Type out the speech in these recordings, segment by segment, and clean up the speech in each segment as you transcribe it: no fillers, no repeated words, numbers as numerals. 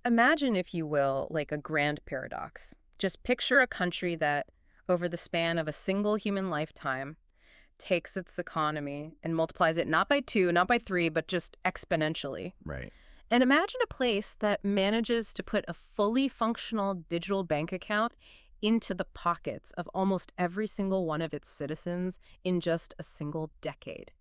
Imagine, if you will, like a grand paradox. Just picture a country that, over the span of a single human lifetime, takes its economy and multiplies it not by two, not by three, but just exponentially. Right. And imagine a place that manages to put a fully functional digital bank account into the pockets of almost every single one of its citizens in just a single decade.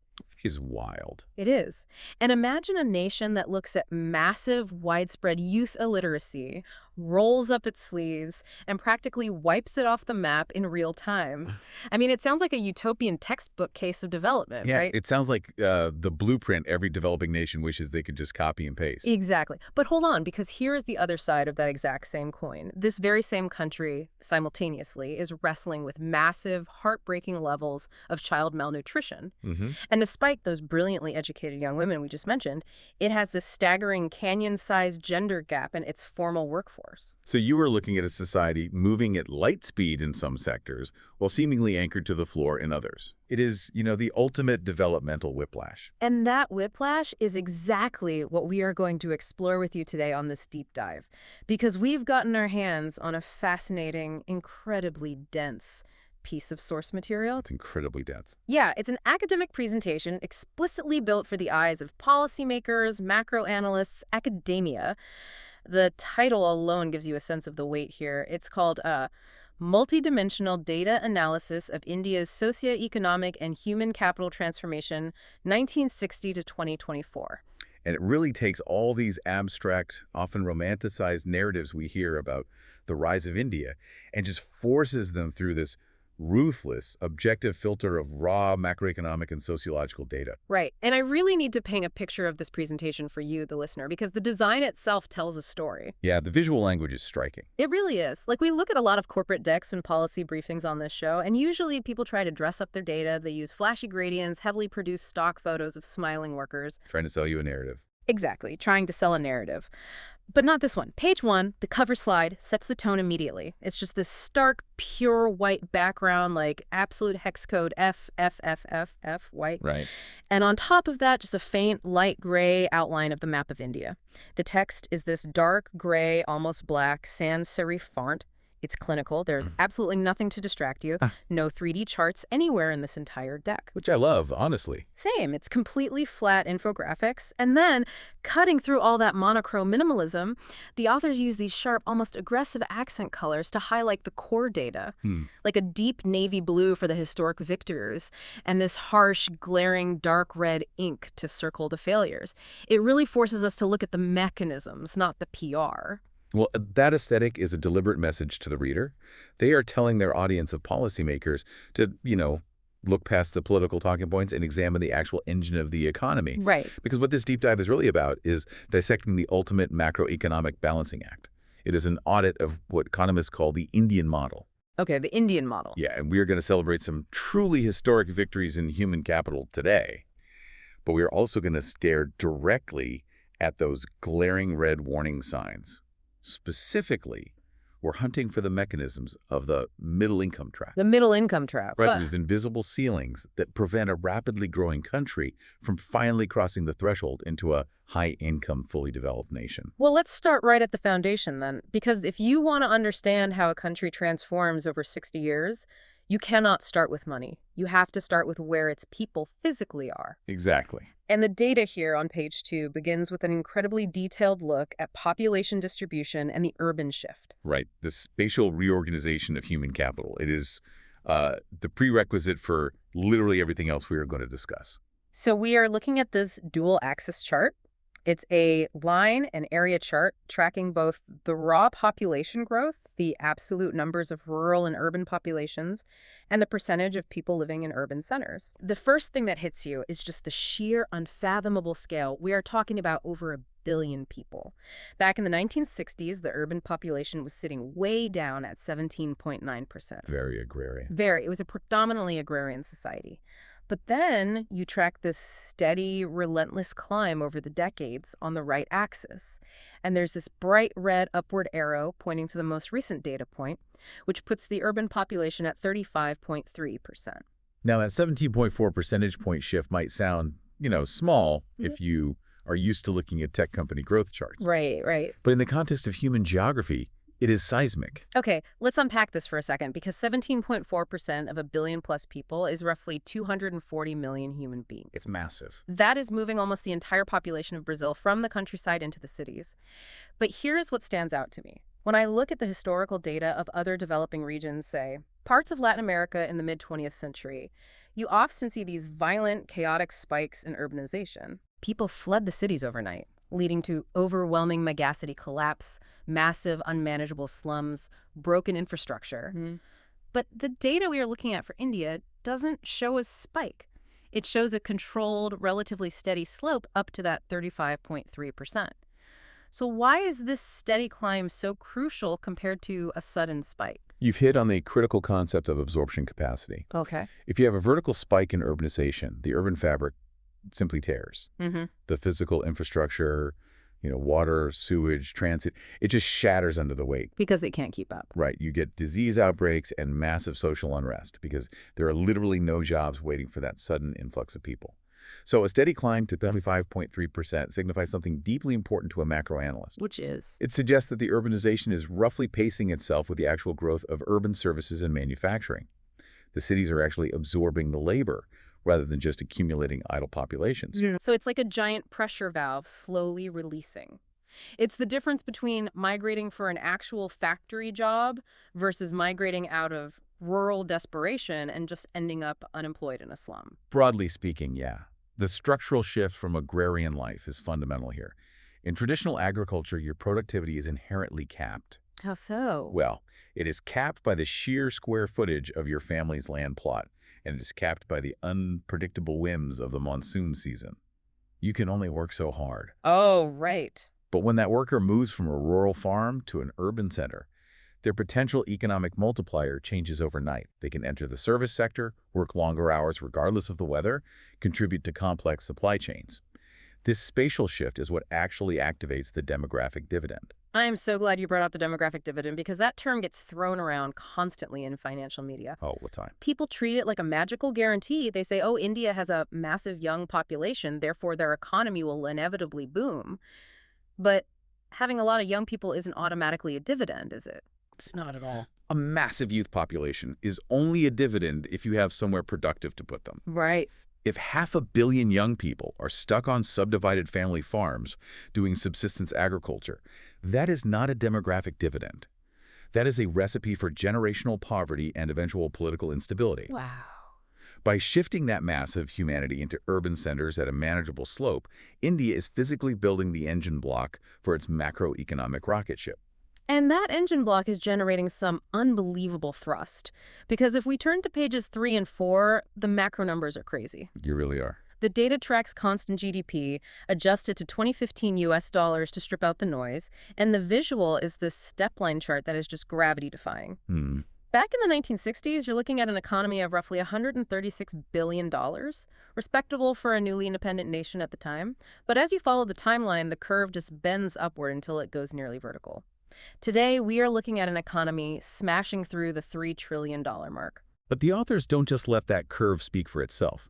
Is wild. It is. And imagine a nation that looks at massive, widespread youth illiteracy, rolls up its sleeves, and practically wipes it off the map in real time. I mean, it sounds like a utopian textbook case of development, Yeah, right? it sounds like the blueprint every developing nation wishes they could just copy and paste. Exactly. But hold on, because here is the other side of that exact same coin. This very same country, simultaneously, is wrestling with massive, heartbreaking levels of child malnutrition. Mm-hmm. And despite those brilliantly educated young women we just mentioned, it has this staggering canyon-sized gender gap in its formal workforce. So you were looking at a society moving at light speed in some sectors while seemingly anchored to the floor in others. It is, the ultimate developmental whiplash. And that whiplash is exactly what we are going to explore with you today on this deep dive, because we've gotten our hands on a fascinating, incredibly dense piece of source material. It's incredibly dense. Yeah, it's an academic presentation explicitly built for the eyes of policymakers, macro analysts, academia. The title alone gives you a sense of the weight here. It's called Multidimensional Data Analysis of India's Socioeconomic and Human Capital Transformation, 1960 to 2024. And it really takes all these abstract, often romanticized narratives we hear about the rise of India and just forces them through this ruthless, objective filter of raw macroeconomic and sociological data. Right. And I really need to paint a picture of this presentation for you, the listener, because the design itself tells a story. Yeah, the visual language is striking. It really is. Like, we look at a lot of corporate decks and policy briefings on this show, and usually people try to dress up their data. They use flashy gradients, heavily produced stock photos of smiling workers. Trying to sell you a narrative. Exactly, trying to sell a narrative. But not this one. Page 1, the cover slide, sets the tone immediately. It's just this stark, pure white background, like absolute hex code F, F, F, F, F, white. Right. And on top of that, just a faint light gray outline of the map of India. The text is this dark gray, almost black, sans serif font. It's clinical. There's absolutely nothing to distract you. No 3D charts anywhere in this entire deck. Which I love, honestly. Same. It's completely flat infographics. And then, cutting through all that monochrome minimalism, the authors use these sharp, almost aggressive accent colors to highlight the core data. Like a deep navy blue for the historic victors, and this harsh, glaring, dark red ink to circle the failures. It really forces us to look at the mechanisms, not the PR. Well, that aesthetic is a deliberate message to the reader. They are telling their audience of policymakers to, look past the political talking points and examine the actual engine of the economy. Right. Because what this deep dive is really about is dissecting the ultimate macroeconomic balancing act. It is an audit of what economists call the Indian model. Okay, the Indian model. Yeah, and we are going to celebrate some truly historic victories in human capital today. But we are also going to stare directly at those glaring red warning signs. Specifically, we're hunting for the mechanisms of the middle income trap. The middle income trap. Right, these invisible ceilings that prevent a rapidly growing country from finally crossing the threshold into a high-income, fully developed nation. Well, let's start right at the foundation then, because if you want to understand how a country transforms over 60 years, you cannot start with money. You have to start with where its people physically are. Exactly. And the data here on page 2 begins with an incredibly detailed look at population distribution and the urban shift. Right. The spatial reorganization of human capital. It is the prerequisite for literally everything else we are going to discuss. So we are looking at this dual axis chart. It's a line and area chart tracking both the raw population growth, the absolute numbers of rural and urban populations, and the percentage of people living in urban centers. The first thing that hits you is just the sheer unfathomable scale. We are talking about over 1 billion people. Back in the 1960s, the urban population was sitting way down at 17.9%. Very agrarian. It was a predominantly agrarian society. But then you track this steady, relentless climb over the decades on the right axis. And there's this bright red upward arrow pointing to the most recent data point, which puts the urban population at 35.3%. Now, that 17.4 percentage point shift might sound, small if you are used to looking at tech company growth charts. Right, right. But in the context of human geography, it is seismic. Okay, let's unpack this for a second, because 17.4% of a billion-plus people is roughly 240 million human beings. It's massive. That is moving almost the entire population of Brazil from the countryside into the cities. But here's what stands out to me. When I look at the historical data of other developing regions, say, parts of Latin America in the mid-20th century, you often see these violent, chaotic spikes in urbanization. People fled the cities overnight, leading to overwhelming megacity collapse, massive unmanageable slums, broken infrastructure. But the data we are looking at for India doesn't show a spike. It shows a controlled, relatively steady slope up to that 35.3%. So why is this steady climb so crucial compared to a sudden spike? You've hit on the critical concept of absorption capacity. Okay. If you have a vertical spike in urbanization, the urban fabric simply tears. Mm-hmm. The physical infrastructure, water, sewage, transit, it just shatters under the weight. Because they can't keep up. Right. You get disease outbreaks and massive social unrest because there are literally no jobs waiting for that sudden influx of people. So a steady climb to 35.3% signifies something deeply important to a macro analyst. Which is? It suggests that the urbanization is roughly pacing itself with the actual growth of urban services and manufacturing. The cities are actually absorbing the labor rather than just accumulating idle populations. So it's like a giant pressure valve slowly releasing. It's the difference between migrating for an actual factory job versus migrating out of rural desperation and just ending up unemployed in a slum. Broadly speaking, yeah. The structural shift from agrarian life is fundamental here. In traditional agriculture, your productivity is inherently capped. How so? Well, it is capped by the sheer square footage of your family's land plot, and it is capped by the unpredictable whims of the monsoon season. You can only work so hard. Oh, right. But when that worker moves from a rural farm to an urban center, their potential economic multiplier changes overnight. They can enter the service sector, work longer hours regardless of the weather, contribute to complex supply chains. This spatial shift is what actually activates the demographic dividend. I am so glad you brought up the demographic dividend, because that term gets thrown around constantly in financial media. All the time. People treat it like a magical guarantee. They say, oh, India has a massive young population, therefore their economy will inevitably boom. But having a lot of young people isn't automatically a dividend, is it? It's not at all. A massive youth population is only a dividend if you have somewhere productive to put them. Right. If 500 million young people are stuck on subdivided family farms doing subsistence agriculture, that is not a demographic dividend. That is a recipe for generational poverty and eventual political instability. Wow. By shifting that mass of humanity into urban centers at a manageable slope, India is physically building the engine block for its macroeconomic rocket ship. And that engine block is generating some unbelievable thrust. Because if we turn to pages 3 and 4, the macro numbers are crazy. You really are. The data tracks constant GDP, adjusted to 2015 US dollars to strip out the noise, and the visual is this step-line chart that is just gravity-defying. Back in the 1960s, you're looking at an economy of roughly $136 billion, respectable for a newly independent nation at the time. But as you follow the timeline, the curve just bends upward until it goes nearly vertical. Today, we are looking at an economy smashing through the $3 trillion mark. But the authors don't just let that curve speak for itself.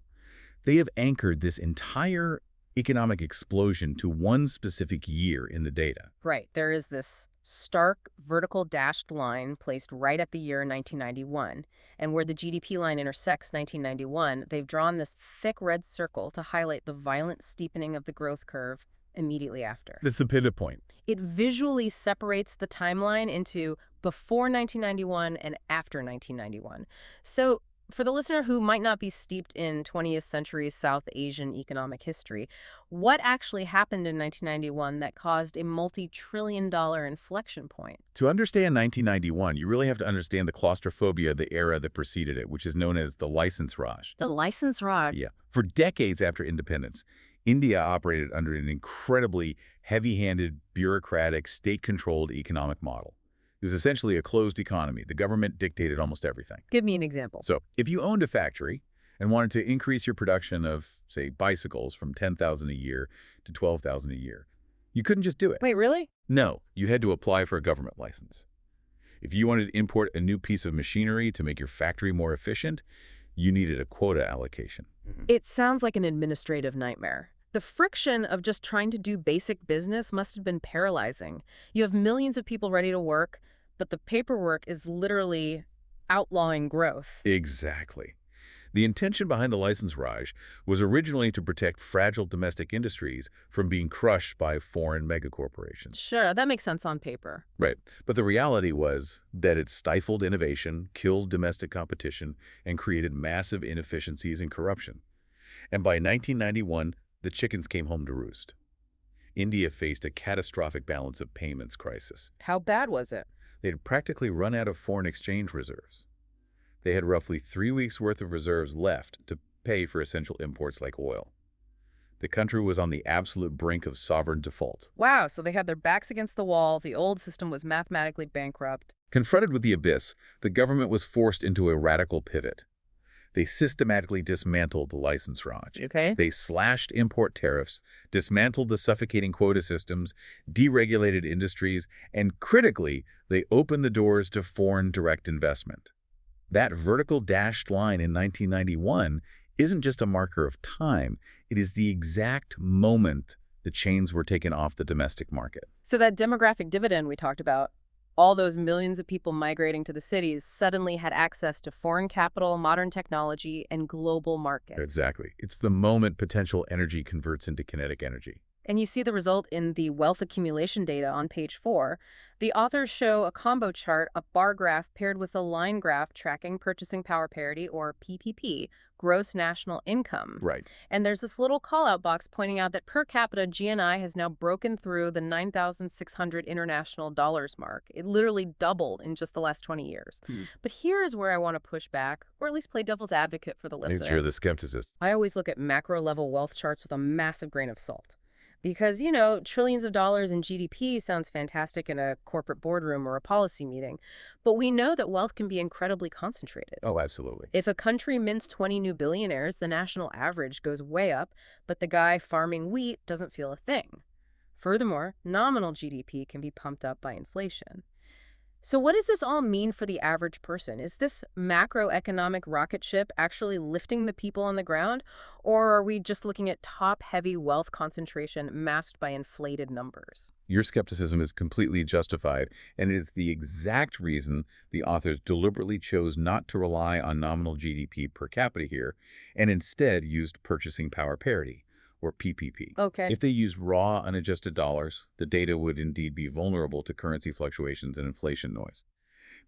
They have anchored this entire economic explosion to one specific year in the data. Right. There is this stark vertical dashed line placed right at the year 1991. And where the GDP line intersects 1991, they've drawn this thick red circle to highlight the violent steepening of the growth curve immediately after. That's the pivot point. It visually separates the timeline into before 1991 and after 1991. So for the listener who might not be steeped in 20th century South Asian economic history, what actually happened in 1991 that caused a multi-trillion-dollar inflection point? To understand 1991, you really have to understand the claustrophobia of the era that preceded it, which is known as the license Raj. The license Raj? Yeah. For decades after independence, India operated under an incredibly heavy-handed, bureaucratic, state-controlled economic model. It was essentially a closed economy. The government dictated almost everything. Give me an example. So if you owned a factory and wanted to increase your production of, say, bicycles from 10,000 a year to 12,000 a year, you couldn't just do it. Wait, really? No, you had to apply for a government license. If you wanted to import a new piece of machinery to make your factory more efficient, you needed a quota allocation. It sounds like an administrative nightmare. The friction of just trying to do basic business must have been paralyzing. You have millions of people ready to work, but the paperwork is literally outlawing growth. Exactly. The intention behind the license Raj was originally to protect fragile domestic industries from being crushed by foreign megacorporations. Sure, that makes sense on paper. Right. But the reality was that it stifled innovation, killed domestic competition, and created massive inefficiencies and corruption. And by 1991, the chickens came home to roost. India faced a catastrophic balance of payments crisis. How bad was it? They had practically run out of foreign exchange reserves. They had roughly 3 weeks' worth of reserves left to pay for essential imports like oil. The country was on the absolute brink of sovereign default. Wow, so they had their backs against the wall, the old system was mathematically bankrupt. Confronted with the abyss, the government was forced into a radical pivot. They systematically dismantled the license Raj. Okay. They slashed import tariffs, dismantled the suffocating quota systems, deregulated industries, and critically, they opened the doors to foreign direct investment. That vertical dashed line in 1991 isn't just a marker of time. It is the exact moment the chains were taken off the domestic market. So that demographic dividend we talked about, all those millions of people migrating to the cities suddenly had access to foreign capital, modern technology, and global markets. Exactly. It's the moment potential energy converts into kinetic energy. And you see the result in the wealth accumulation data on page 4. The authors show a combo chart, a bar graph paired with a line graph tracking purchasing power parity, or PPP, gross national income. Right. And there's this little call-out box pointing out that per capita GNI has now broken through the 9,600 international dollars mark. It literally doubled in just the last 20 years. But here is where I want to push back, or at least play devil's advocate for the listener. You're the skepticist. I always look at macro-level wealth charts with a massive grain of salt. Because, trillions of dollars in GDP sounds fantastic in a corporate boardroom or a policy meeting, but we know that wealth can be incredibly concentrated. Oh, absolutely. If a country mints 20 new billionaires, the national average goes way up, but the guy farming wheat doesn't feel a thing. Furthermore, nominal GDP can be pumped up by inflation. So what does this all mean for the average person? Is this macroeconomic rocket ship actually lifting the people on the ground? Or are we just looking at top-heavy wealth concentration masked by inflated numbers? Your skepticism is completely justified, and it is the exact reason the authors deliberately chose not to rely on nominal GDP per capita here, and instead used purchasing power parity, or PPP. Okay. If they used raw, unadjusted dollars, the data would indeed be vulnerable to currency fluctuations and inflation noise.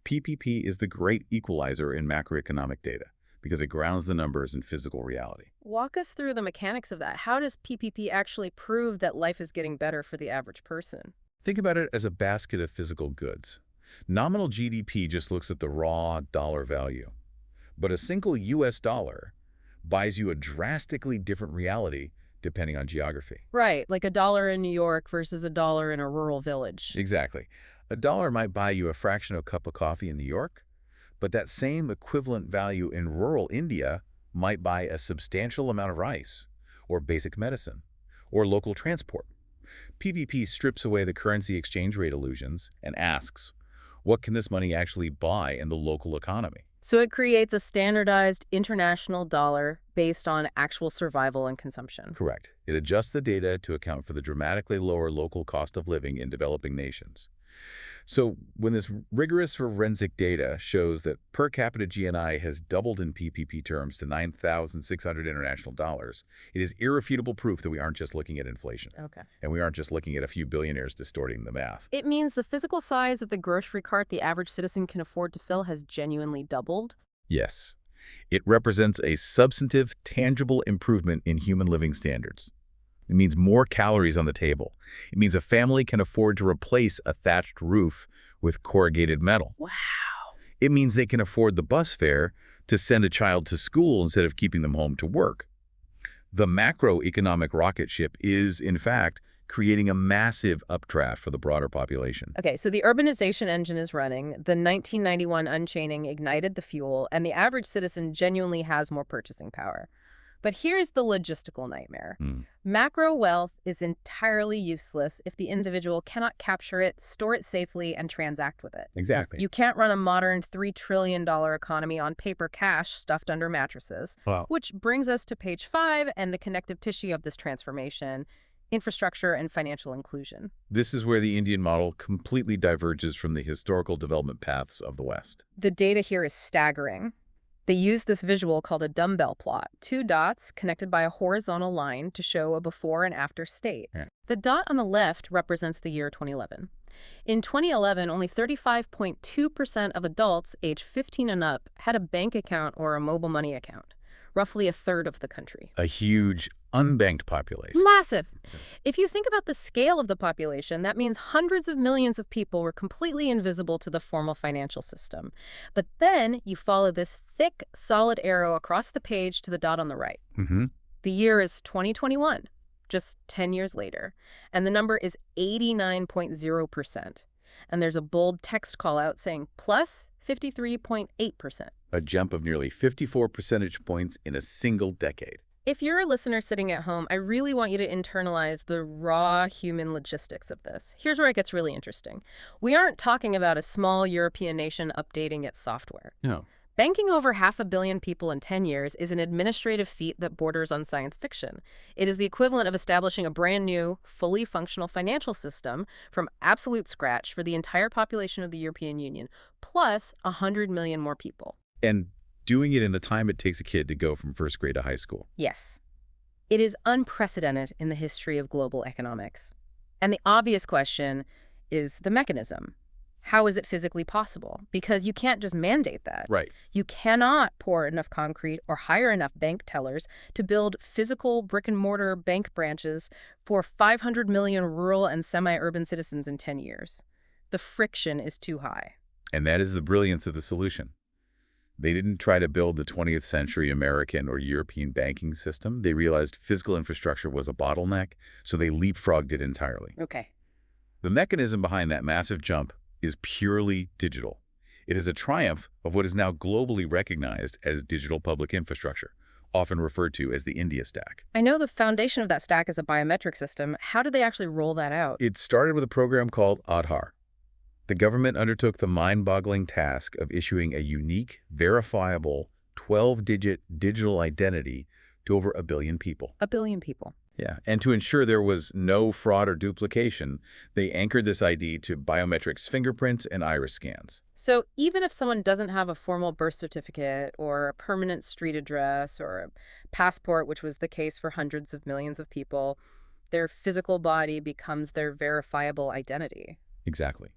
PPP is the great equalizer in macroeconomic data because it grounds the numbers in physical reality. Walk us through the mechanics of that. How does PPP actually prove that life is getting better for the average person? Think about it as a basket of physical goods. Nominal GDP just looks at the raw dollar value. But a single US dollar buys you a drastically different reality depending on geography. Right, like $1 in New York versus $1 in a rural village. Exactly. A dollar might buy you a fractional cup of coffee in New York, but that same equivalent value in rural India might buy a substantial amount of rice, or basic medicine, or local transport. PPP strips away the currency exchange rate illusions and asks, what can this money actually buy in the local economy? So it creates a standardized international dollar based on actual survival and consumption. Correct. It adjusts the data to account for the dramatically lower local cost of living in developing nations. So when this rigorous forensic data shows that per capita GNI has doubled in PPP terms to 9,600 international dollars, it is irrefutable proof that we aren't just looking at inflation. Okay. And we aren't just looking at a few billionaires distorting the math. It means the physical size of the grocery cart the average citizen can afford to fill has genuinely doubled? Yes. It represents a substantive, tangible improvement in human living standards. It means more calories on the table. It means a family can afford to replace a thatched roof with corrugated metal. Wow. It means they can afford the bus fare to send a child to school instead of keeping them home to work. The macroeconomic rocket ship is, in fact, creating a massive updraft for the broader population. Okay, so the urbanization engine is running, the 1991 unchaining ignited the fuel, and the average citizen genuinely has more purchasing power. But here's the logistical nightmare. Hmm. Macro wealth is entirely useless if the individual cannot capture it, store it safely, and transact with it. Exactly. You can't run a modern $3 trillion economy on paper cash stuffed under mattresses. Wow. Which brings us to page 5 and the connective tissue of this transformation: infrastructure and financial inclusion. This is where the Indian model completely diverges from the historical development paths of the West. The data here is staggering. They use this visual called a dumbbell plot, 2 dots connected by a horizontal line to show a before and after state. Yeah. The dot on the left represents the year 2011. In 2011, only 35.2% of adults age 15 and up had a bank account or a mobile money account, roughly a third of the country. A huge unbanked population. Massive. If you think about the scale of the population, that means hundreds of millions of people were completely invisible to the formal financial system. But then you follow this thick, solid arrow across the page to the dot on the right. Mm-hmm. The year is 2021, just 10 years later, and the number is 89.0%. And there's a bold text call out saying plus 53.8%. A jump of nearly 54 percentage points in a single decade. If you're a listener sitting at home, I really want you to internalize the raw human logistics of this. Here's where it gets really interesting. We aren't talking about a small European nation updating its software. No. Banking over 500 million people in 10 years is an administrative feat that borders on science fiction. It is the equivalent of establishing a brand new, fully functional financial system from absolute scratch for the entire population of the European Union, plus 100 million more people. And doing it in the time it takes a kid to go from first grade to high school. Yes. It is unprecedented in the history of global economics. And the obvious question is the mechanism. How is it physically possible? Because you can't just mandate that. Right. You cannot pour enough concrete or hire enough bank tellers to build physical brick-and-mortar bank branches for 500 million rural and semi-urban citizens in 10 years. The friction is too high. And that is the brilliance of the solution. They didn't try to build the 20th century American or European banking system. They realized physical infrastructure was a bottleneck, so they leapfrogged it entirely. Okay. The mechanism behind that massive jump is purely digital. It is a triumph of what is now globally recognized as digital public infrastructure, often referred to as the India stack. I know the foundation of that stack is a biometric system. How did they actually roll that out? It started with a program called Aadhaar. The government undertook the mind-boggling task of issuing a unique, verifiable, 12-digit digital identity to over 1 billion people. 1 billion people. Yeah, and to ensure there was no fraud or duplication, they anchored this ID to biometrics, fingerprints, and iris scans. So even if someone doesn't have a formal birth certificate or a permanent street address or a passport, which was the case for hundreds of millions of people, their physical body becomes their verifiable identity. Exactly.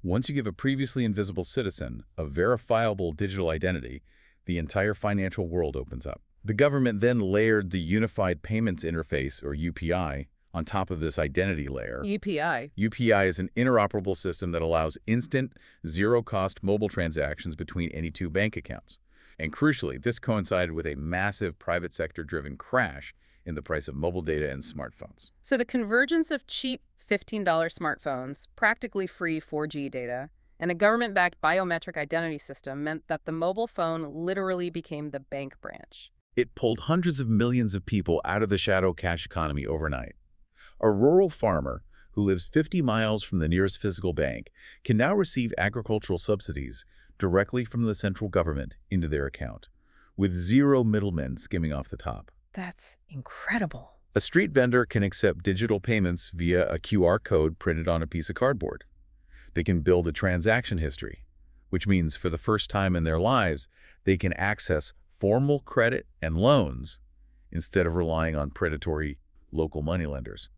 Once you give a previously invisible citizen a verifiable digital identity, the entire financial world opens up. The government then layered the Unified Payments Interface, or UPI, on top of this identity layer. UPI. UPI is an interoperable system that allows instant, zero-cost mobile transactions between any 2 bank accounts. And crucially, this coincided with a massive private sector-driven crash in the price of mobile data and smartphones. So the convergence of cheap $15 smartphones, practically free 4G data, and a government-backed biometric identity system meant that the mobile phone literally became the bank branch. It pulled hundreds of millions of people out of the shadow cash economy overnight. A rural farmer who lives 50 miles from the nearest physical bank can now receive agricultural subsidies directly from the central government into their account, with 0 middlemen skimming off the top. That's incredible. A street vendor can accept digital payments via a QR code printed on a piece of cardboard. They can build a transaction history, which means for the first time in their lives, they can access formal credit and loans instead of relying on predatory local moneylenders.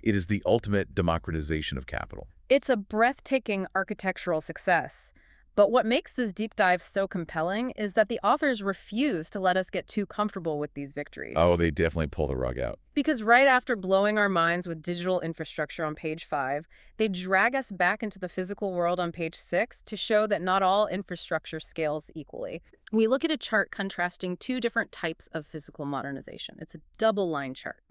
It is the ultimate democratization of capital. It's a breathtaking architectural success. But what makes this deep dive so compelling is that the authors refuse to let us get too comfortable with these victories. Oh, they definitely pull the rug out. Because right after blowing our minds with digital infrastructure on page 5, they drag us back into the physical world on page 6 to show that not all infrastructure scales equally. We look at a chart contrasting 2 different types of physical modernization. It's a double-line chart.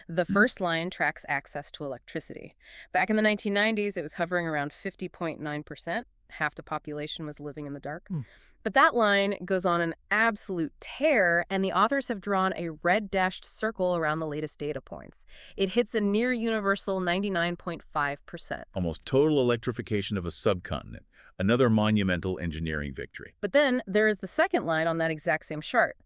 The first line tracks access to electricity. Back in the 1990s, it was hovering around 50.9%. half the population was living in the dark. Hmm. But that line goes on an absolute tear, and the authors have drawn a red dashed circle around the latest data points. It hits a near universal 99.5%. Almost total electrification of a subcontinent. Another monumental engineering victory. But then there is the second line on that exact same chart.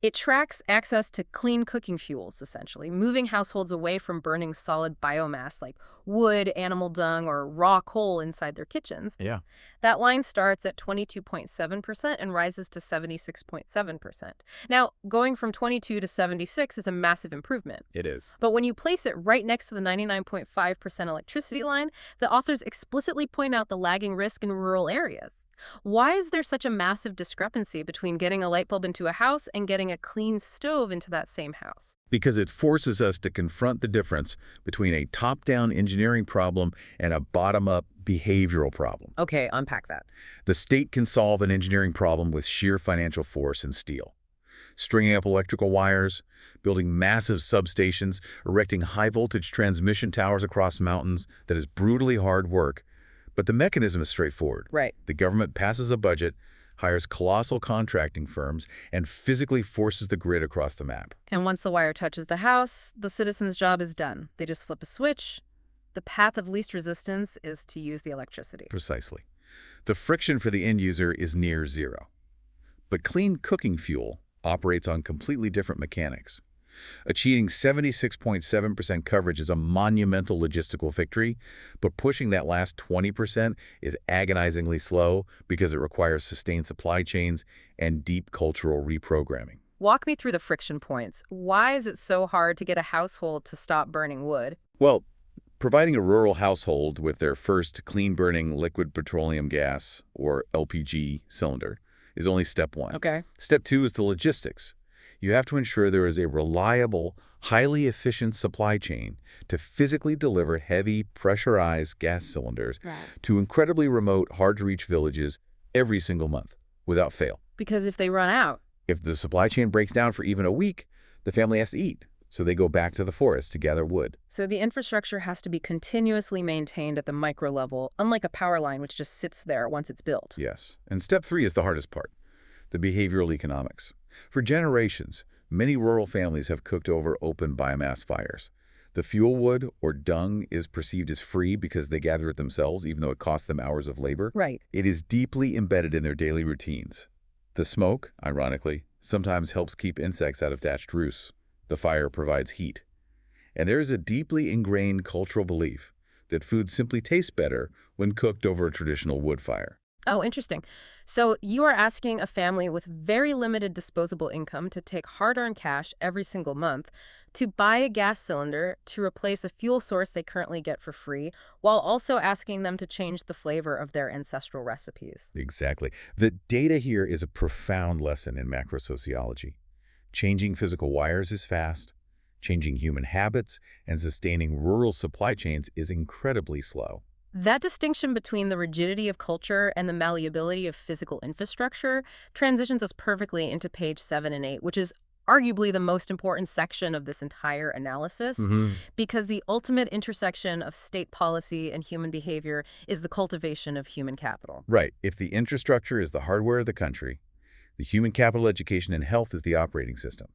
It tracks access to clean cooking fuels, essentially, moving households away from burning solid biomass like wood, animal dung, or raw coal inside their kitchens. Yeah. That line starts at 22.7% and rises to 76.7%. Now, going from 22 to 76 is a massive improvement. It is. But when you place it right next to the 99.5% electricity line, the authors explicitly point out the lagging risk in rural areas. Why is there such a massive discrepancy between getting a light bulb into a house and getting a clean stove into that same house? Because it forces us to confront the difference between a top-down engineering problem and a bottom-up behavioral problem. Okay, unpack that. The state can solve an engineering problem with sheer financial force and steel. Stringing up electrical wires, building massive substations, erecting high-voltage transmission towers across mountains, that is brutally hard work. But the mechanism is straightforward. Right. The government passes a budget, hires colossal contracting firms, and physically forces the grid across the map. And once the wire touches the house, the citizen's job is done. They just flip a switch. The path of least resistance is to use the electricity. Precisely. The friction for the end user is near zero. But clean cooking fuel operates on completely different mechanics. Achieving 76.7% coverage is a monumental logistical victory, but pushing that last 20% is agonizingly slow because it requires sustained supply chains and deep cultural reprogramming. Walk me through the friction points. Why is it so hard to get a household to stop burning wood? Well, providing a rural household with their first clean-burning liquid petroleum gas, or LPG, cylinder is only step one. Okay. Step two is the logistics. You have to ensure there is a reliable, highly efficient supply chain to physically deliver heavy, pressurized gas cylinders to incredibly remote, hard-to-reach villages every single month, without fail. Because if they run out, If the supply chain breaks down for even a week, the family has to eat, so they go back to the forest to gather wood. so the infrastructure has to be continuously maintained at the micro level, unlike a power line which just sits there once it's built. Yes. And step three is the hardest part, the behavioral economics. For generations, many rural families have cooked over open biomass fires. The fuel wood, or dung, is perceived as free because they gather it themselves, even though it costs them hours of labor. Right. It is deeply embedded in their daily routines. The smoke, ironically, sometimes helps keep insects out of thatched roofs. The fire provides heat. And there is a deeply ingrained cultural belief that food simply tastes better when cooked over a traditional wood fire. Oh, interesting. So you are asking a family with very limited disposable income to take hard-earned cash every single month to buy a gas cylinder to replace a fuel source they currently get for free, while also asking them to change the flavor of their ancestral recipes. Exactly. The data here is a profound lesson in macrosociology. Changing physical wires is fast. Changing human habits and sustaining rural supply chains is incredibly slow. That distinction between the rigidity of culture and the malleability of physical infrastructure transitions us perfectly into page 7 and 8, which is arguably the most important section of this entire analysis, because the ultimate intersection of state policy and human behavior is the cultivation of human capital. Right. If the infrastructure is the hardware of the country, the human capital, education, and health is the operating system.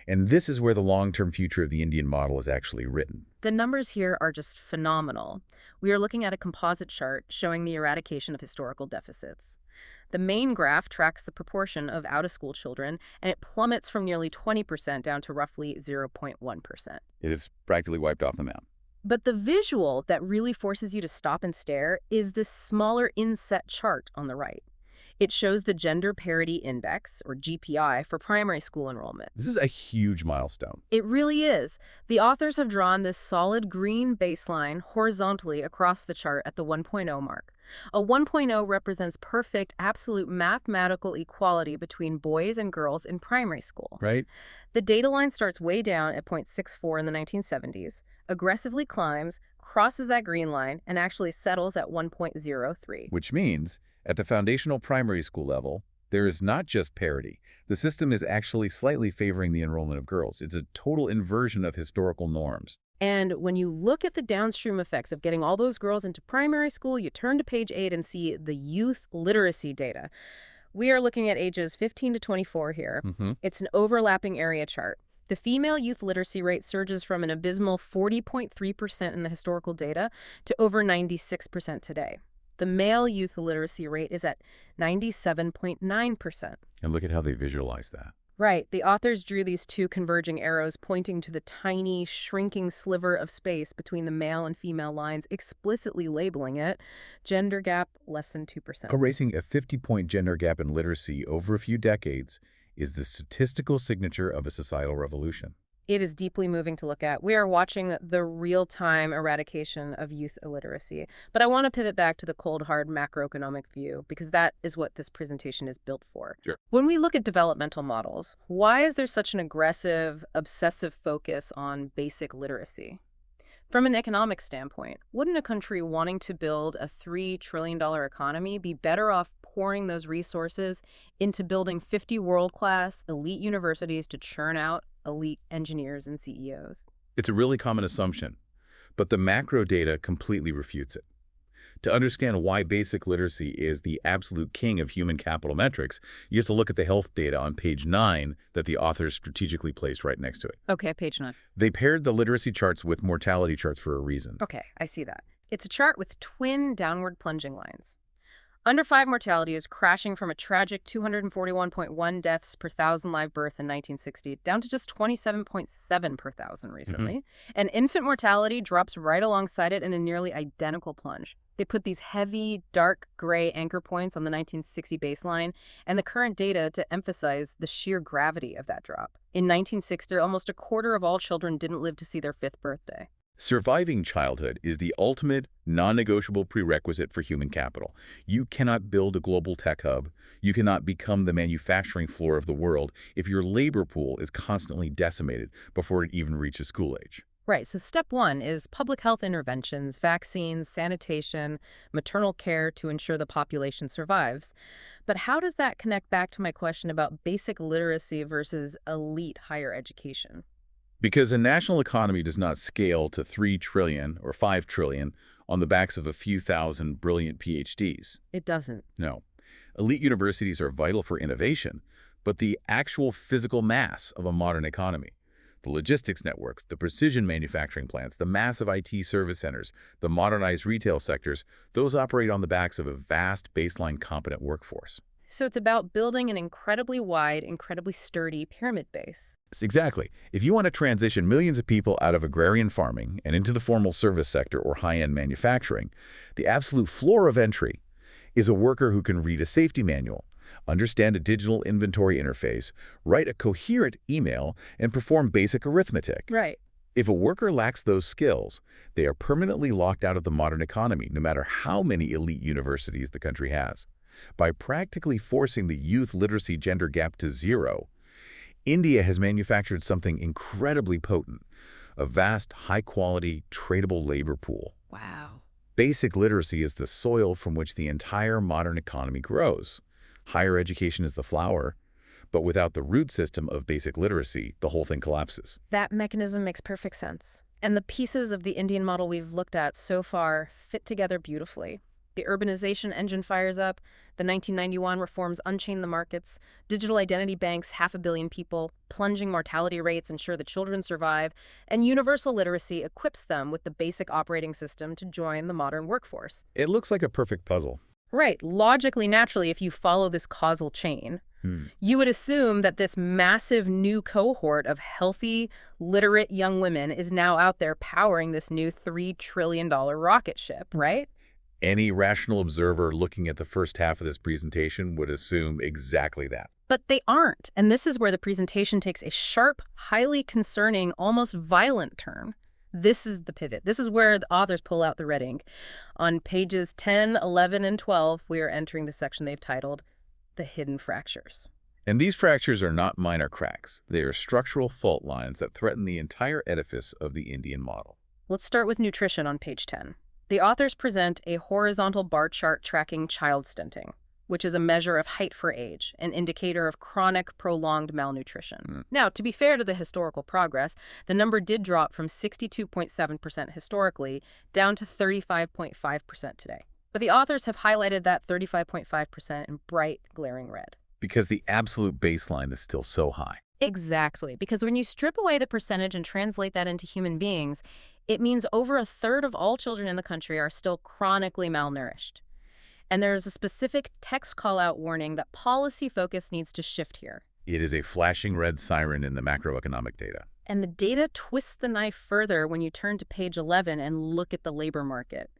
And this is where the long-term future of the Indian model is actually written. The numbers here are just phenomenal. We are looking at a composite chart showing the eradication of historical deficits. The main graph tracks the proportion of out-of-school children, and it plummets from nearly 20% down to roughly 0.1%. It is practically wiped off the map. But the visual that really forces you to stop and stare is this smaller inset chart on the right. It shows the Gender Parity Index, or GPI, for primary school enrollment. This is a huge milestone. It really is. The authors have drawn this solid green baseline horizontally across the chart at the 1.0 mark. A 1.0 represents perfect, absolute mathematical equality between boys and girls in primary school. Right? The data line starts way down at 0.64 in the 1970s, aggressively climbs, crosses that green line, and actually settles at 1.03. Which means, at the foundational primary school level, there is not just parity. The system is actually slightly favoring the enrollment of girls. It's a total inversion of historical norms. And when you look at the downstream effects of getting all those girls into primary school, you turn to page 8 and see the youth literacy data. We are looking at ages 15 to 24 here. It's an overlapping area chart. The female youth literacy rate surges from an abysmal 40.3% in the historical data to over 96% today. The male youth literacy rate is at 97.9%. And look at how they visualize that. Right. The authors drew these two converging arrows pointing to the tiny, shrinking sliver of space between the male and female lines, explicitly labeling it gender gap less than 2%. Erasing a 50-point gender gap in literacy over a few decades is the statistical signature of a societal revolution. It is deeply moving to look at. We are watching the real-time eradication of youth illiteracy. But I want to pivot back to the cold, hard macroeconomic view, because that is what this presentation is built for. Sure. When we look at developmental models, why is there such an aggressive, obsessive focus on basic literacy? From an economic standpoint, wouldn't a country wanting to build a $3 trillion economy be better off pouring those resources into building 50 world-class, elite universities to churn out elite engineers and CEOs? It's a really common assumption, but the macro data completely refutes it. To understand why basic literacy is the absolute king of human capital metrics, you have to look at the health data on page 9 that the authors strategically placed right next to it. Okay, page 9. They paired the literacy charts with mortality charts for a reason. Okay, I see that. It's a chart with twin downward plunging lines. Under 5 mortality is crashing from a tragic 241.1 deaths per 1,000 live births in 1960 down to just 27.7 per 1,000 recently. And infant mortality drops right alongside it in a nearly identical plunge. They put these heavy, dark gray anchor points on the 1960 baseline and the current data to emphasize the sheer gravity of that drop. In 1960, almost a quarter of all children didn't live to see their 5th birthday. Surviving childhood is the ultimate, non-negotiable prerequisite for human capital. You cannot build a global tech hub. You cannot become the manufacturing floor of the world if your labor pool is constantly decimated before it even reaches school age. Right, so step 1 is public health interventions, vaccines, sanitation, maternal care to ensure the population survives. But how does that connect back to my question about basic literacy versus elite higher education? Because a national economy does not scale to 3 trillion or 5 trillion on the backs of a few thousand brilliant PhDs. It doesn't. No. Elite universities are vital for innovation, but the actual physical mass of a modern economy, the logistics networks, the precision manufacturing plants, the massive IT service centers, the modernized retail sectors, those operate on the backs of a vast baseline competent workforce. So it's about building an incredibly wide, incredibly sturdy pyramid base. Exactly. If you want to transition millions of people out of agrarian farming and into the formal service sector or high-end manufacturing, the absolute floor of entry is a worker who can read a safety manual, understand a digital inventory interface, write a coherent email, and perform basic arithmetic. Right. If a worker lacks those skills, they are permanently locked out of the modern economy, no matter how many elite universities the country has. By practically forcing the youth literacy gender gap to 0, India has manufactured something incredibly potent, a vast, high-quality, tradable labor pool. Wow. Basic literacy is the soil from which the entire modern economy grows. Higher education is the flower, but without the root system of basic literacy, the whole thing collapses. That mechanism makes perfect sense. And the pieces of the Indian model we've looked at so far fit together beautifully. The urbanization engine fires up, the 1991 reforms unchain the markets, digital identity banks 500 million people, plunging mortality rates ensure the children survive, and universal literacy equips them with the basic operating system to join the modern workforce. It looks like a perfect puzzle. Right. Logically, naturally, if you follow this causal chain, you would assume that this massive new cohort of healthy, literate young women is now out there powering this new $3 trillion rocket ship, right? Any rational observer looking at the first half of this presentation would assume exactly that. But they aren't. And this is where the presentation takes a sharp, highly concerning, almost violent turn. This is the pivot. This is where the authors pull out the red ink. On pages 10, 11, and 12, we are entering the section they've titled The Hidden Fractures. And these fractures are not minor cracks. They are structural fault lines that threaten the entire edifice of the Indian model. Let's start with nutrition on page 10. The authors present a horizontal bar chart tracking child stunting. which is a measure of height for age, an indicator of chronic, prolonged malnutrition. Mm. Now, to be fair to the historical progress, the number did drop from 62.7% historically down to 35.5% today. But the authors have highlighted that 35.5% in bright, glaring red. Because the absolute baseline is still so high. Exactly, because when you strip away the percentage and translate that into human beings, it means over a third of all children in the country are still chronically malnourished. And there's a specific text call-out warning that policy focus needs to shift here. It is a flashing red siren in the macroeconomic data. And the data twists the knife further when you turn to page 11 and look at the labor market.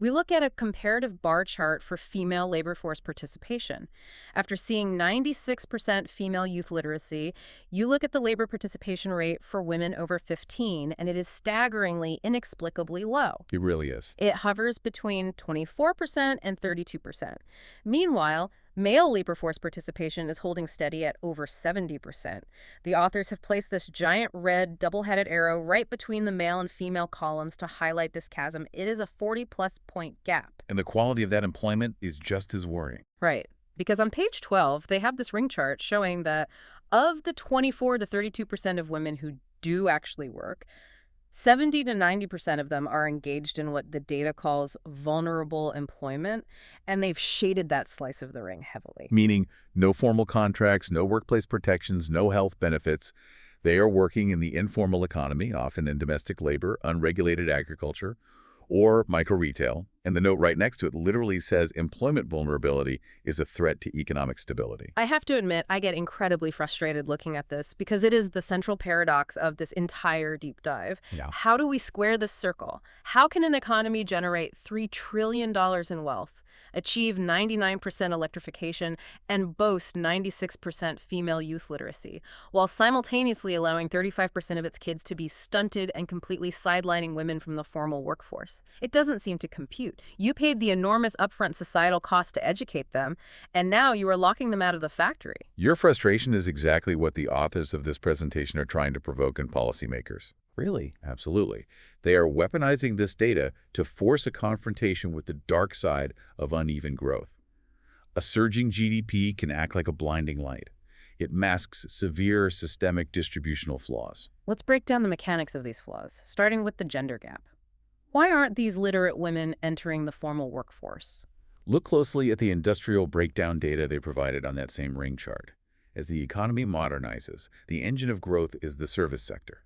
We look at a comparative bar chart for female labor force participation. After seeing 96% female youth literacy, you look at the labor participation rate for women over 15, and it is staggeringly, inexplicably low. It really is. It hovers between 24% and 32%. Meanwhile, male labor force participation is holding steady at over 70%. The authors have placed this giant red double-headed arrow right between the male and female columns to highlight this chasm. It is a 40-plus point gap. And the quality of that employment is just as worrying. Right. Because on page 12, they have this ring chart showing that of the 24 to 32% of women who do actually work, 70 to 90% of them are engaged in what the data calls vulnerable employment, and they've shaded that slice of the ring heavily. Meaning no formal contracts, no workplace protections, no health benefits. They are working in the informal economy, often in domestic labor, unregulated agriculture, or micro-retail. And the note right next to it literally says employment vulnerability is a threat to economic stability. I have to admit, I get incredibly frustrated looking at this because it is the central paradox of this entire deep dive. Yeah. How do we square this circle? How can an economy generate $3 trillion in wealth, achieve 99% electrification, and boast 96% female youth literacy, while simultaneously allowing 35% of its kids to be stunted and completely sidelining women from the formal workforce? It doesn't seem to compute. You paid the enormous upfront societal cost to educate them, and now you are locking them out of the factory. Your frustration is exactly what the authors of this presentation are trying to provoke in policymakers. Really? Absolutely. They are weaponizing this data to force a confrontation with the dark side of uneven growth. A surging GDP can act like a blinding light. It masks severe systemic distributional flaws. Let's break down the mechanics of these flaws, starting with the gender gap. Why aren't these literate women entering the formal workforce? Look closely at the industrial breakdown data they provided on that same ring chart. As the economy modernizes, the engine of growth is the service sector.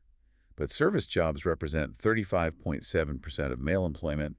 But service jobs represent 35.7% of male employment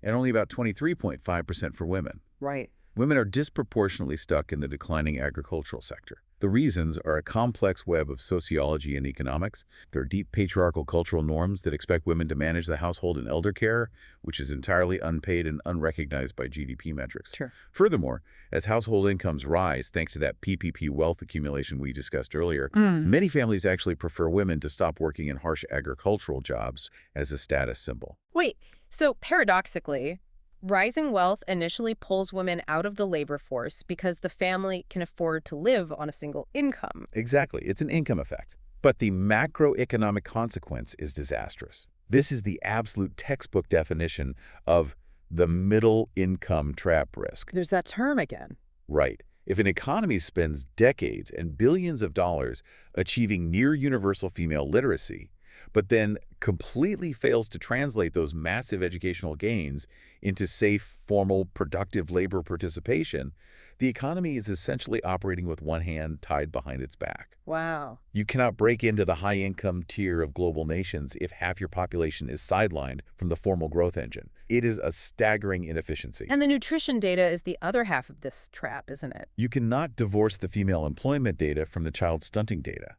and only about 23.5% for women. Right. Women are disproportionately stuck in the declining agricultural sector. The reasons are a complex web of sociology and economics. There are deep patriarchal cultural norms that expect women to manage the household and elder care, which is entirely unpaid and unrecognized by GDP metrics. Sure. Furthermore, as household incomes rise, thanks to that PPP wealth accumulation we discussed earlier, many families actually prefer women to stop working in harsh agricultural jobs as a status symbol. Wait, so paradoxically, rising wealth initially pulls women out of the labor force because the family can afford to live on a single income. Exactly. It's an income effect. But the macroeconomic consequence is disastrous. This is the absolute textbook definition of the middle income trap risk. There's that term again. Right. If an economy spends decades and billions of dollars achieving near universal female literacy, but then completely fails to translate those massive educational gains into safe, formal, productive labor participation, the economy is essentially operating with one hand tied behind its back. Wow. You cannot break into the high-income tier of global nations if half your population is sidelined from the formal growth engine. It is a staggering inefficiency. And the nutrition data is the other half of this trap, isn't it? You cannot divorce the female employment data from the child stunting data.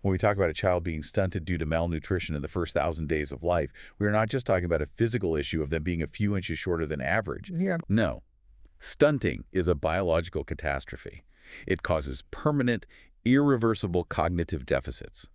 When we talk about a child being stunted due to malnutrition in the first 1,000 days of life, we are not just talking about a physical issue of them being a few inches shorter than average. Yeah. No. Stunting is a biological catastrophe. It causes permanent, irreversible cognitive deficits.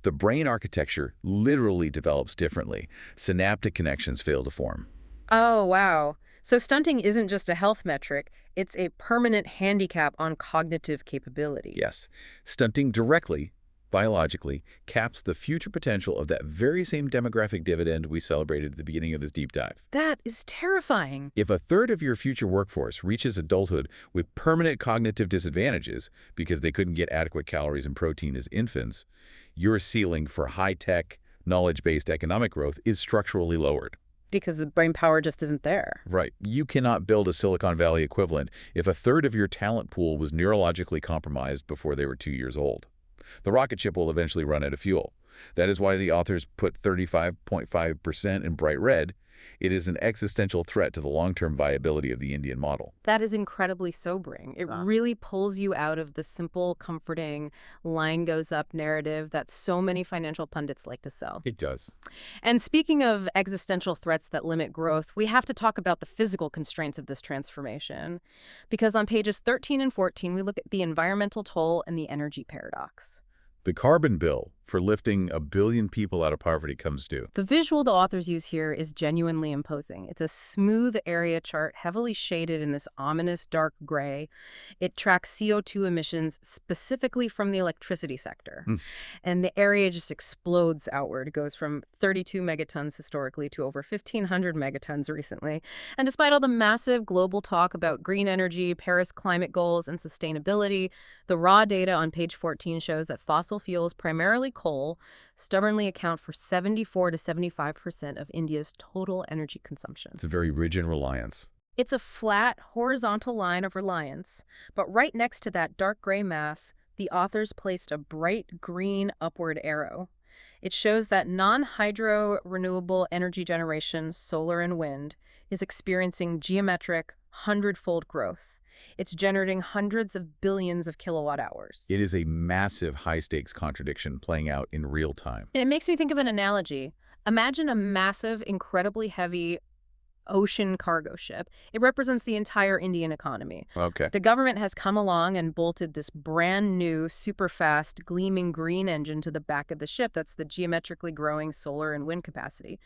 The brain architecture literally develops differently. Synaptic connections fail to form. Oh, wow. So stunting isn't just a health metric, it's a permanent handicap on cognitive capability. Yes, stunting directly biologically, caps the future potential of that very same demographic dividend we celebrated at the beginning of this deep dive. That is terrifying. If a third of your future workforce reaches adulthood with permanent cognitive disadvantages because they couldn't get adequate calories and protein as infants, your ceiling for high-tech, knowledge-based economic growth is structurally lowered. Because the brain power just isn't there. Right. You cannot build a Silicon Valley equivalent if a third of your talent pool was neurologically compromised before they were 2 years old. The rocket ship will eventually run out of fuel. That is why the authors put 35.5% in bright red. It is an existential threat to the long-term viability of the Indian model. That is incredibly sobering. It really pulls you out of the simple, comforting, line goes up narrative that so many financial pundits like to sell. It does. And speaking of existential threats that limit growth, we have to talk about the physical constraints of this transformation. Because on pages 13 and 14, we look at the environmental toll and the energy paradox. The carbon bill for lifting 1 billion people out of poverty comes due. The visual the authors use here is genuinely imposing. It's a smooth area chart, heavily shaded in this ominous dark gray. It tracks CO2 emissions specifically from the electricity sector. And the area just explodes outward. It goes from 32 megatons historically to over 1,500 megatons recently. And despite all the massive global talk about green energy, Paris climate goals, and sustainability, the raw data on page 14 shows that fossil fuels, primarily coal, stubbornly account for 74 to 75% of India's total energy consumption. It's a very rigid reliance. It's a flat, horizontal line of reliance, but right next to that dark gray mass, the authors placed a bright green upward arrow. It shows that non-hydro renewable energy generation, solar and wind, is experiencing geometric, hundredfold growth. It's generating hundreds of billions of kilowatt hours. It is a massive high-stakes contradiction playing out in real time. And it makes me think of an analogy. Imagine a massive, incredibly heavy ocean cargo ship. It represents the entire Indian economy. Okay. The government has come along and bolted this brand new, super fast, gleaming green engine to the back of the ship. That's the geometrically growing solar and wind capacity.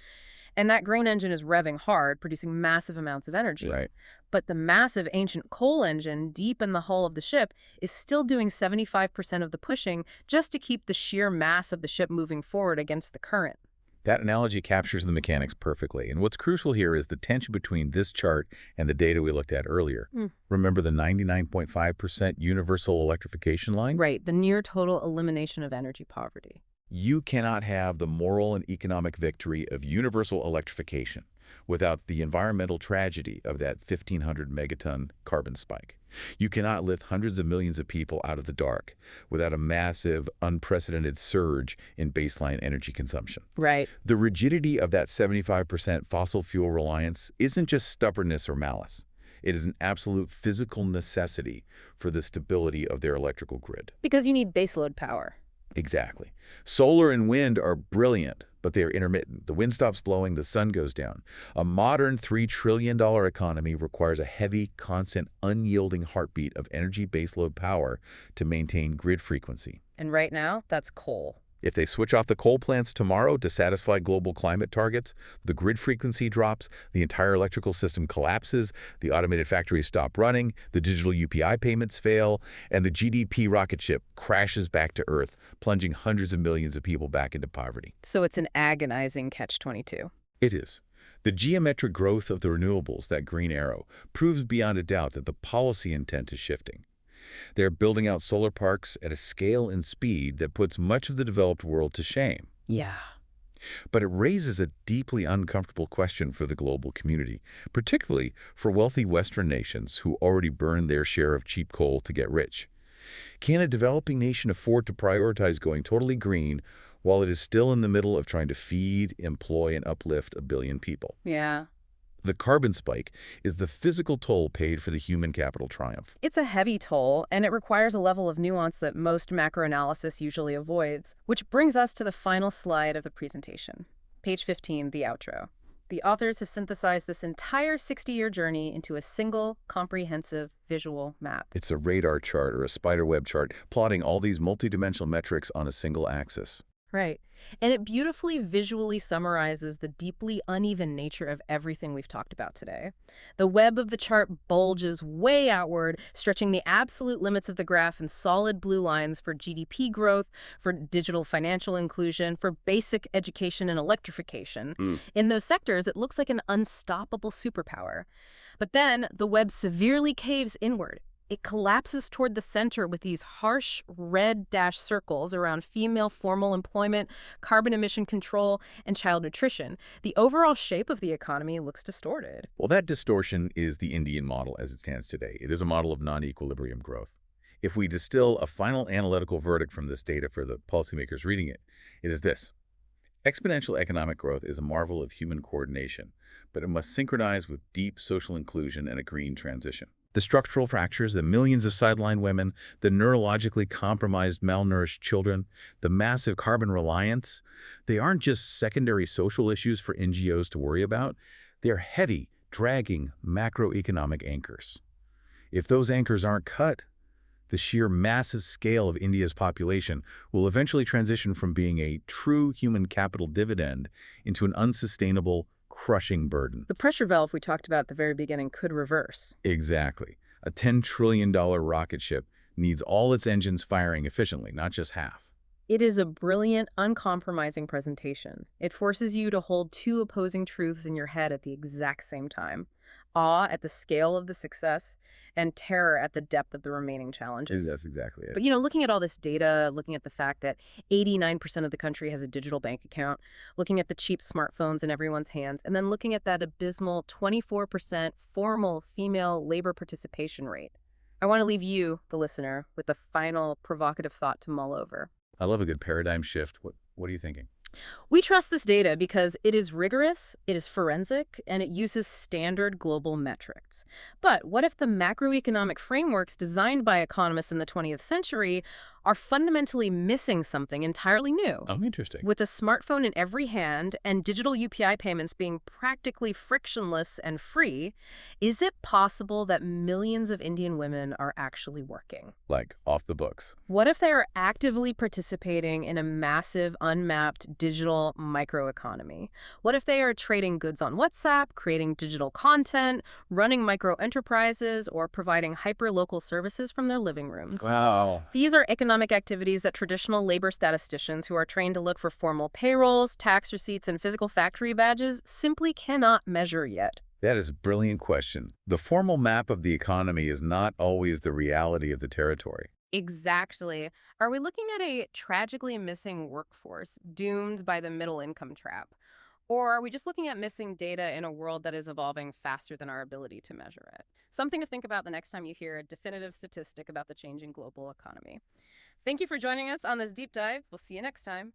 And that green engine is revving hard, producing massive amounts of energy. Right. But the massive ancient coal engine deep in the hull of the ship is still doing 75% of the pushing just to keep the sheer mass of the ship moving forward against the current. That analogy captures the mechanics perfectly. And what's crucial here is the tension between this chart and the data we looked at earlier. Remember the 99.5% universal electrification line? Right, the near total elimination of energy poverty. You cannot have the moral and economic victory of universal electrification without the environmental tragedy of that 1,500 megaton carbon spike. You cannot lift hundreds of millions of people out of the dark without a massive, unprecedented surge in baseline energy consumption. Right. The rigidity of that 75% fossil fuel reliance isn't just stubbornness or malice. It is an absolute physical necessity for the stability of their electrical grid. Because you need baseload power. Exactly. Solar and wind are brilliant, but they are intermittent. The wind stops blowing, the sun goes down. A modern $3 trillion economy requires a heavy, constant, unyielding heartbeat of energy baseload power to maintain grid frequency. And right now, that's coal. If they switch off the coal plants tomorrow to satisfy global climate targets, the grid frequency drops, the entire electrical system collapses, the automated factories stop running, the digital UPI payments fail, and the GDP rocket ship crashes back to Earth, plunging hundreds of millions of people back into poverty. So it's an agonizing catch-22. It is. The geometric growth of the renewables, that green arrow, proves beyond a doubt that the policy intent is shifting. They're building out solar parks at a scale and speed that puts much of the developed world to shame. Yeah. But it raises a deeply uncomfortable question for the global community, particularly for wealthy Western nations who already burn their share of cheap coal to get rich. Can a developing nation afford to prioritize going totally green while it is still in the middle of trying to feed, employ, and uplift 1 billion people? Yeah. The carbon spike is the physical toll paid for the human capital triumph. It's a heavy toll, and it requires a level of nuance that most macroanalysis usually avoids, which brings us to the final slide of the presentation. Page 15, the outro. The authors have synthesized this entire 60-year journey into a single, comprehensive visual map. It's a radar chart or a spiderweb chart plotting all these multidimensional metrics on a single axis. Right. And it beautifully visually summarizes the deeply uneven nature of everything we've talked about today. The web of the chart bulges way outward, stretching the absolute limits of the graph in solid blue lines for GDP growth, for digital financial inclusion, for basic education and electrification. Mm. In those sectors, it looks like an unstoppable superpower. But then the web severely caves inward. It collapses toward the center with these harsh red dash circles around female formal employment, carbon emission control, and child nutrition. The overall shape of the economy looks distorted. Well, that distortion is the Indian model as it stands today. It is a model of non-equilibrium growth. If we distill a final analytical verdict from this data for the policymakers reading it, it is this. Exponential economic growth is a marvel of human coordination, but it must synchronize with deep social inclusion and a green transition. The structural fractures, the millions of sidelined women, the neurologically compromised, malnourished children, the massive carbon reliance, they aren't just secondary social issues for NGOs to worry about. They are heavy, dragging macroeconomic anchors. If those anchors aren't cut, the sheer massive scale of India's population will eventually transition from being a true human capital dividend into an unsustainable, crushing burden. The pressure valve we talked about at the very beginning could reverse. Exactly. A $10 trillion rocket ship needs all its engines firing efficiently, not just half. It is a brilliant, uncompromising presentation. It forces you to hold two opposing truths in your head at the exact same time. Awe at the scale of the success and terror at the depth of the remaining challenges. That's exactly it. But, looking at all this data, looking at the fact that 89% of the country has a digital bank account, looking at the cheap smartphones in everyone's hands, and then looking at that abysmal 24% formal female labor participation rate, I want to leave you, the listener, with a final provocative thought to mull over. I love a good paradigm shift. What are you thinking? We trust this data because it is rigorous, it is forensic, and it uses standard global metrics. But what if the macroeconomic frameworks designed by economists in the 20th century are fundamentally missing something entirely new? Oh, interesting. With a smartphone in every hand and digital UPI payments being practically frictionless and free, is it possible that millions of Indian women are actually working? Like off the books. What if they are actively participating in a massive, unmapped digital microeconomy? What if they are trading goods on WhatsApp, creating digital content, running micro enterprises, or providing hyper-local services from their living rooms? Wow. These are economic activities that traditional labor statisticians who are trained to look for formal payrolls, tax receipts, and physical factory badges simply cannot measure yet. That is a brilliant question. The formal map of the economy is not always the reality of the territory. Exactly. Are we looking at a tragically missing workforce doomed by the middle income trap? Or are we just looking at missing data in a world that is evolving faster than our ability to measure it? Something to think about the next time you hear a definitive statistic about the changing global economy. Thank you for joining us on this deep dive. We'll see you next time.